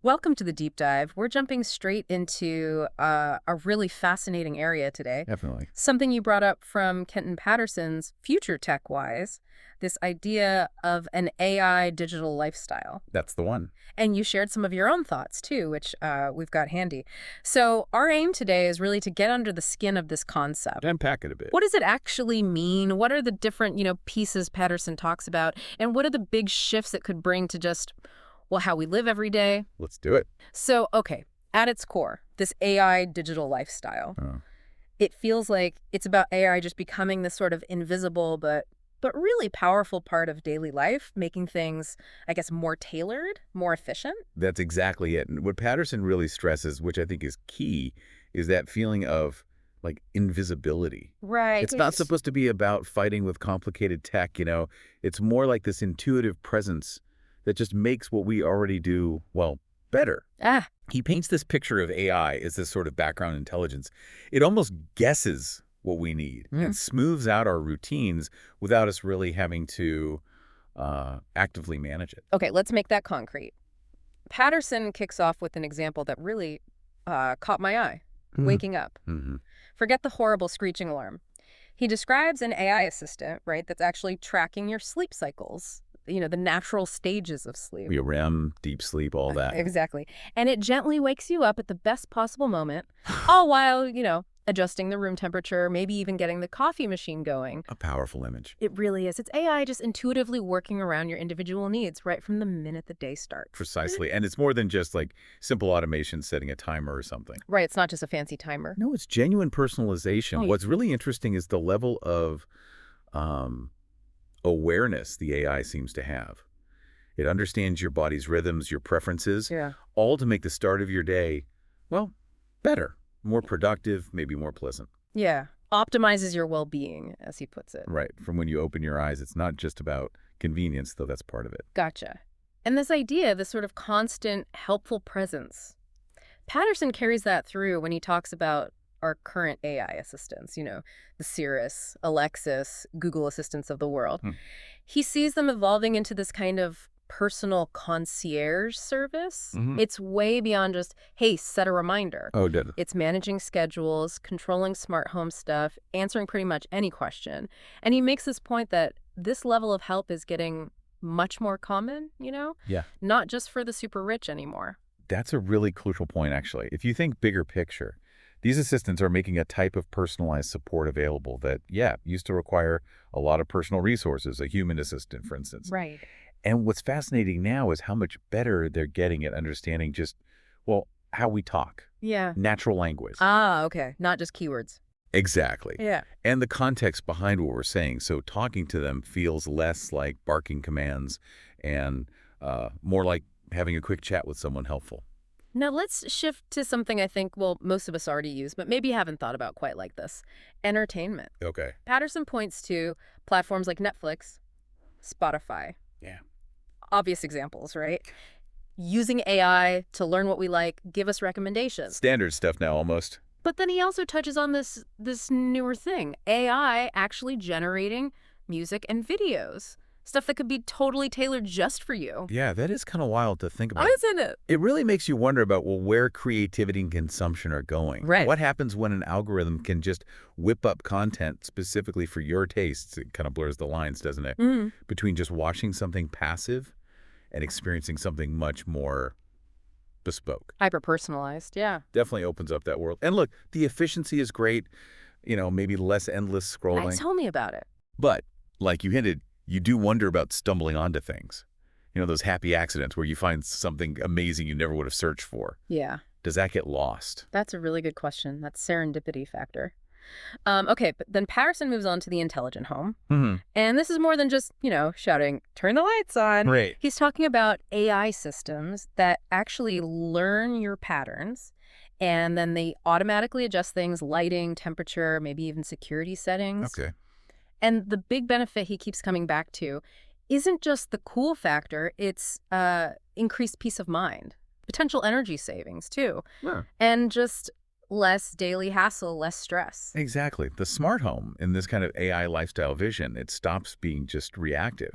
Welcome to the deep dive. We're jumping straight into a really fascinating area today. Definitely. Something you brought up from Kenton Patterson's Future Tech Wise, this idea of an AI digital lifestyle. That's the one. And you shared some of your own thoughts too, which we've got handy. So our aim today is really to get under the skin of this concept. Unpack it a bit. What does it actually mean? What are the different, pieces Patterson talks about? And what are the big shifts it could bring to just, well, how we live every day? Let's do it. So, okay, at its core, this AI digital lifestyle, Oh. it feels like it's about AI just becoming this sort of invisible but really powerful part of daily life, making things, I guess, more tailored, more efficient. That's exactly it. And what Patterson really stresses, which I think is key, is that feeling of like invisibility. Right. It's not supposed to be about fighting with complicated tech. It's more like this intuitive presence that just makes what we already do, well, better. He paints this picture of AI as this sort of background intelligence. It almost guesses what we need and smooths out our routines without us really having to actively manage it. Okay, let's make that concrete. Patterson kicks off with an example that really caught my eye, waking up. Mm-hmm. Forget the horrible screeching alarm. He describes an AI assistant, right, that's actually tracking your sleep cycles, the natural stages of sleep. Your REM, deep sleep, all that. Exactly. And it gently wakes you up at the best possible moment, all while, adjusting the room temperature, maybe even getting the coffee machine going. A powerful image. It really is. It's AI just intuitively working around your individual needs right from the minute the day starts. Precisely. And it's more than just like simple automation setting a timer or something. Right. It's not just a fancy timer. No, it's genuine personalization. Oh, What's really interesting is the level of awareness the AI seems to have. It understands your body's rhythms, your preferences, Yeah. all to make the start of your day, well, better, more productive, maybe more pleasant. Yeah. Optimizes your well-being, as he puts it. Right. From when you open your eyes, it's not just about convenience, though that's part of it. Gotcha. And this idea, this sort of constant helpful presence, Patterson carries that through when he talks about our current AI assistants, the Cirrus, Alexis, Google assistants of the world. He sees them evolving into this kind of personal concierge service. It's way beyond just, hey, set a reminder. Oh, did it? It's managing schedules, controlling smart home stuff, answering pretty much any question. And he makes this point that this level of help is getting much more common, Yeah. not just for the super rich anymore. That's a really crucial point, actually. If you think bigger picture, these assistants are making a type of personalized support available that, used to require a lot of personal resources, a human assistant, for instance. Right. And what's fascinating now is how much better they're getting at understanding just, well, how we talk. Yeah. Natural language. Okay. Not just keywords. Exactly. Yeah. And the context behind what we're saying. So talking to them feels less like barking commands and more like having a quick chat with someone helpful. Now let's shift to something I think, well, most of us already use, but maybe haven't thought about quite like this. Entertainment. Okay. Patterson points to platforms like Netflix, Spotify. Yeah. Obvious examples, right? Using AI to learn what we like, give us recommendations. Standard stuff now, almost. But then he also touches on this newer thing, AI actually generating music and videos. Stuff that could be totally tailored just for you. Yeah, that is kind of wild to think about. Isn't it? It really makes you wonder about, well, where creativity and consumption are going. Right. What happens when an algorithm can just whip up content specifically for your tastes? It kind of blurs the lines, doesn't it? Between just watching something passive and experiencing something much more bespoke. Hyper-personalized, yeah. Definitely opens up that world. And look, the efficiency is great, maybe less endless scrolling. Tell me about it. But, like you hinted, you do wonder about stumbling onto things. Those happy accidents where you find something amazing you never would have searched for. Yeah. Does that get lost? That's a really good question. That serendipity factor. Okay, but then Patterson moves on to the intelligent home. And this is more than just, shouting, turn the lights on. Right. He's talking about AI systems that actually learn your patterns, and then they automatically adjust things, lighting, temperature, maybe even security settings. Okay. And the big benefit he keeps coming back to isn't just the cool factor, it's increased peace of mind, potential energy savings too, and just less daily hassle, less stress. Exactly. The smart home in this kind of AI lifestyle vision, it stops being just reactive.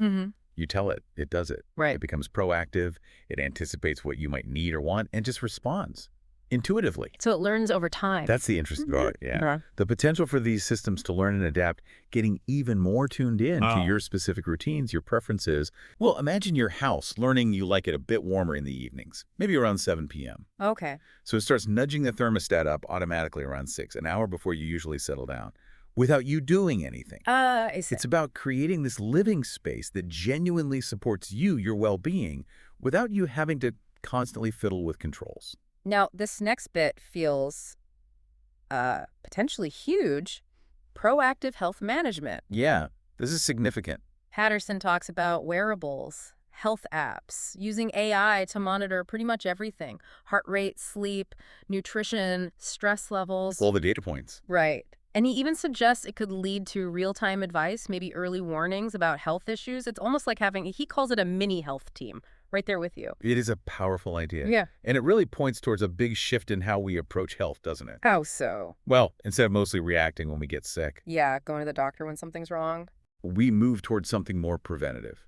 You tell it, it does it. Right. It becomes proactive, it anticipates what you might need or want, and just responds intuitively. So it learns over time. That's the interesting part, yeah. Yeah. The potential for these systems to learn and adapt, getting even more tuned in to Oh. your specific routines, your preferences. Well, imagine your house learning you like it a bit warmer in the evenings, maybe around 7 p.m. Okay. So it starts nudging the thermostat up automatically around 6, an hour before you usually settle down, without you doing anything. I see. It's about creating this living space that genuinely supports you, your well-being, without you having to constantly fiddle with controls. Now, this next bit feels potentially huge. Proactive health management. Yeah, this is significant. Patterson talks about wearables, health apps, using AI to monitor pretty much everything. Heart rate, sleep, nutrition, stress levels. All the data points. Right. And he even suggests it could lead to real-time advice, maybe early warnings about health issues. It's almost like having, he calls it a mini health team right there with you. It is a powerful idea. Yeah. And it really points towards a big shift in how we approach health, doesn't it? How so? Well, instead of mostly reacting when we get sick, Yeah, going to the doctor when something's wrong. we move towards something more preventative,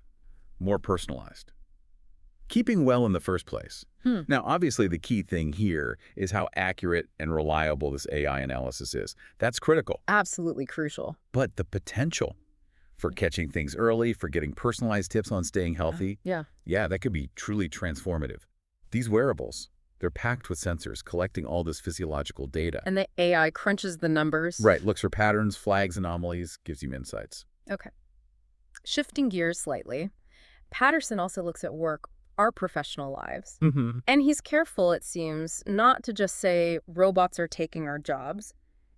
more personalized. Keeping well in the first place. Now, obviously, the key thing here is how accurate and reliable this AI analysis is. That's critical. Absolutely crucial. But the potential for catching things early, for getting personalized tips on staying healthy, Yeah. yeah, that could be truly transformative. These wearables, they're packed with sensors collecting all this physiological data. And the AI crunches the numbers. Right, looks for patterns, flags anomalies, gives you insights. Okay. Shifting gears slightly, Patterson also looks at work, our professional lives. Mm-hmm. And he's careful, it seems, not to just say robots are taking our jobs.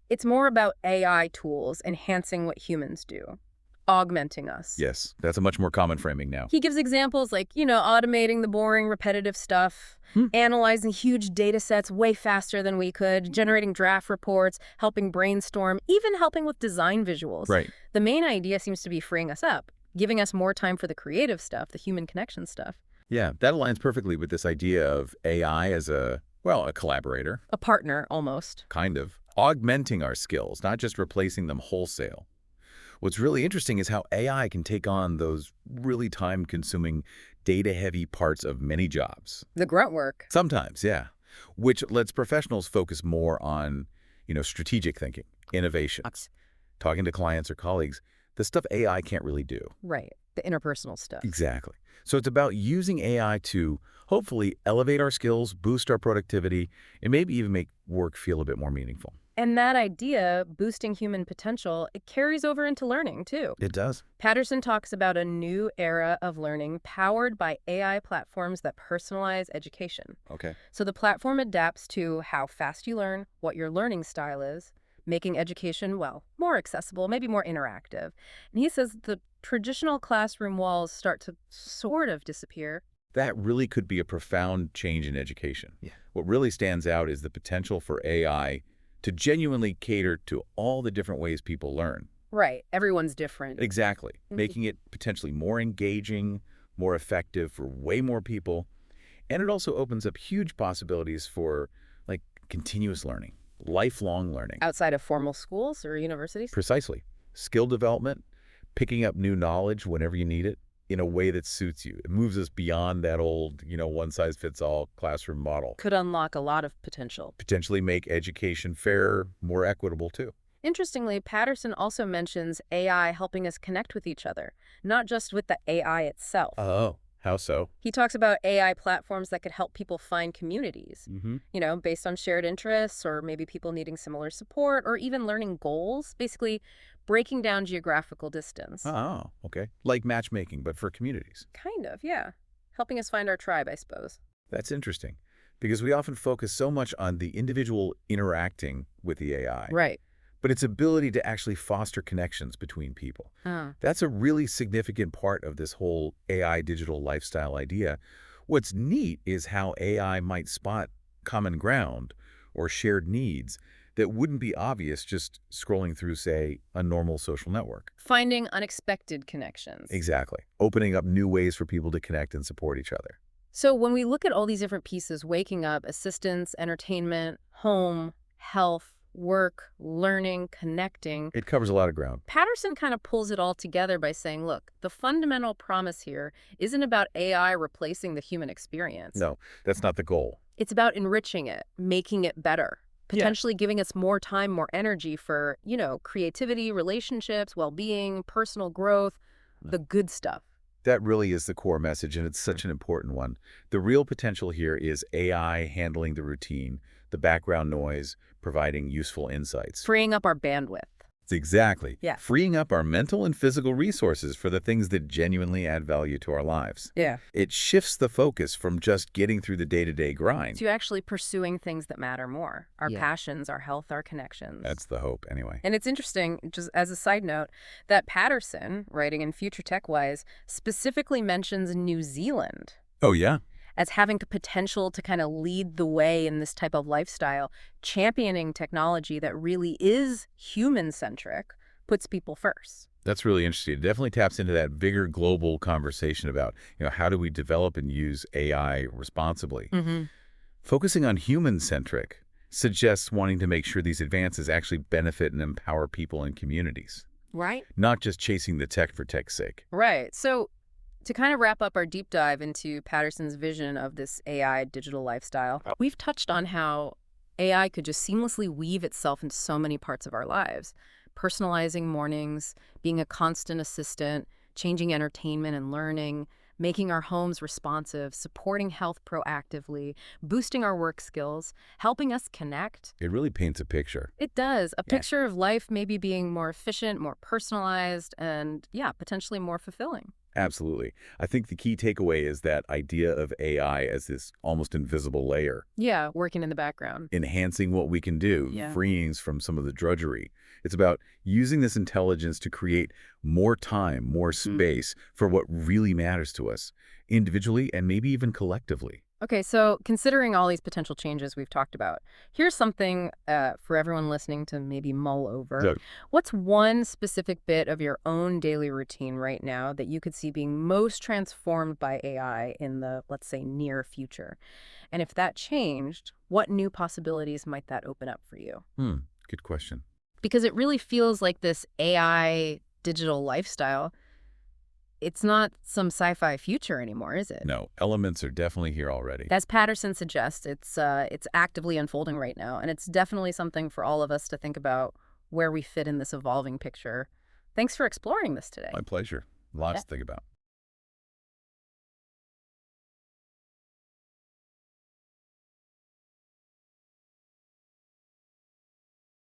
It's more about AI tools enhancing what humans do, augmenting us. Yes, that's a much more common framing now. He gives examples like, automating the boring, repetitive stuff, analyzing huge data sets way faster than we could, generating draft reports, helping brainstorm, even helping with design visuals. Right. The main idea seems to be freeing us up, giving us more time for the creative stuff, the human connection stuff. Yeah, that aligns perfectly with this idea of AI as a collaborator. A partner, almost. Kind of. Augmenting our skills, not just replacing them wholesale. What's really interesting is how AI can take on those really time-consuming, data-heavy parts of many jobs. The grunt work. Sometimes, yeah. Which lets professionals focus more on, strategic thinking, innovation, talking to clients or colleagues, the stuff AI can't really do. Right. The interpersonal stuff. Exactly. So it's about using AI to hopefully elevate our skills, boost our productivity, and maybe even make work feel a bit more meaningful. And that idea, boosting human potential, it carries over into learning, too. It does. Patterson talks about a new era of learning powered by AI platforms that personalize education. Okay. So the platform adapts to how fast you learn, what your learning style is, making education, more accessible, maybe more interactive. And he says the traditional classroom walls start to sort of disappear. That really could be a profound change in education. Yeah. What really stands out is the potential for AI to genuinely cater to all the different ways people learn. Right. Everyone's different. Exactly. Making it potentially more engaging, more effective for way more people. And it also opens up huge possibilities for, continuous learning, lifelong learning. Outside of formal schools or universities? Precisely. Skill development, picking up new knowledge whenever you need it in a way that suits you. It moves us beyond that old, one-size-fits-all classroom model. Could unlock a lot of potential. Potentially make education fairer, more equitable, too. Interestingly, Patterson also mentions AI helping us connect with each other, not just with the AI itself. Oh, how so? He talks about AI platforms that could help people find communities, based on shared interests or maybe people needing similar support or even learning goals, basically breaking down geographical distance. Oh, okay. Like matchmaking, but for communities. Kind of, yeah. Helping us find our tribe, I suppose. That's interesting, because we often focus so much on the individual interacting with the AI. Right. But its ability to actually foster connections between people. That's a really significant part of this whole AI digital lifestyle idea. What's neat is how AI might spot common ground or shared needs that wouldn't be obvious just scrolling through, say, a normal social network. Finding unexpected connections. Exactly. Opening up new ways for people to connect and support each other. So when we look at all these different pieces, waking up, assistance, entertainment, home, health, work, learning, connecting. It covers a lot of ground. Patterson kind of pulls it all together by saying, look, the fundamental promise here isn't about AI replacing the human experience. No, that's not the goal. It's about enriching it, making it better, Yeah. potentially giving us more time, more energy for, creativity, relationships, well-being, personal growth, the good stuff. That really is the core message, and it's such an important one. The real potential here is AI handling the routine, the background noise, providing useful insights. Freeing up our bandwidth. Exactly. Yeah. Freeing up our mental and physical resources for the things that genuinely add value to our lives. Yeah. It shifts the focus from just getting through the day-to-day grind. To actually pursuing things that matter more. Our Yeah. passions, our health, our connections. That's the hope, anyway. And it's interesting, just as a side note, that Patterson, writing in Future Tech Wise, specifically mentions New Zealand Oh, yeah? as having the potential to kind of lead the way in this type of lifestyle, championing technology that really is human-centric, puts people first. That's really interesting. It definitely taps into that bigger global conversation about, how do we develop and use AI responsibly? Mm-hmm. Focusing on human-centric suggests wanting to make sure these advances actually benefit and empower people and communities, Right? not just chasing the tech for tech's sake. Right. So to kind of wrap up our deep dive into Patterson's vision of this AI digital lifestyle, we've touched on how AI could just seamlessly weave itself into so many parts of our lives. Personalizing mornings, being a constant assistant, changing entertainment and learning, making our homes responsive, supporting health proactively, boosting our work skills, helping us connect. It really paints a picture. It does. A Yeah. picture of life maybe being more efficient, more personalized, and potentially more fulfilling. Absolutely. I think the key takeaway is that idea of AI as this almost invisible layer, Yeah, working in the background. enhancing what we can do, Yeah. freeing us from some of the drudgery. It's about using this intelligence to create more time, more space for what really matters to us, individually and maybe even collectively. Okay, so considering all these potential changes we've talked about, here's something for everyone listening to maybe mull over. So, What's one specific bit of your own daily routine right now that you could see being most transformed by AI in the, let's say, near future? And if that changed, what new possibilities might that open up for you? good question. Because it really feels like this AI digital lifestyle, it's not some sci-fi future anymore, is it? No, elements are definitely here already. As Patterson suggests, it's actively unfolding right now, and it's definitely something for all of us to think about where we fit in this evolving picture. Thanks for exploring this today. My pleasure. Lots to think about.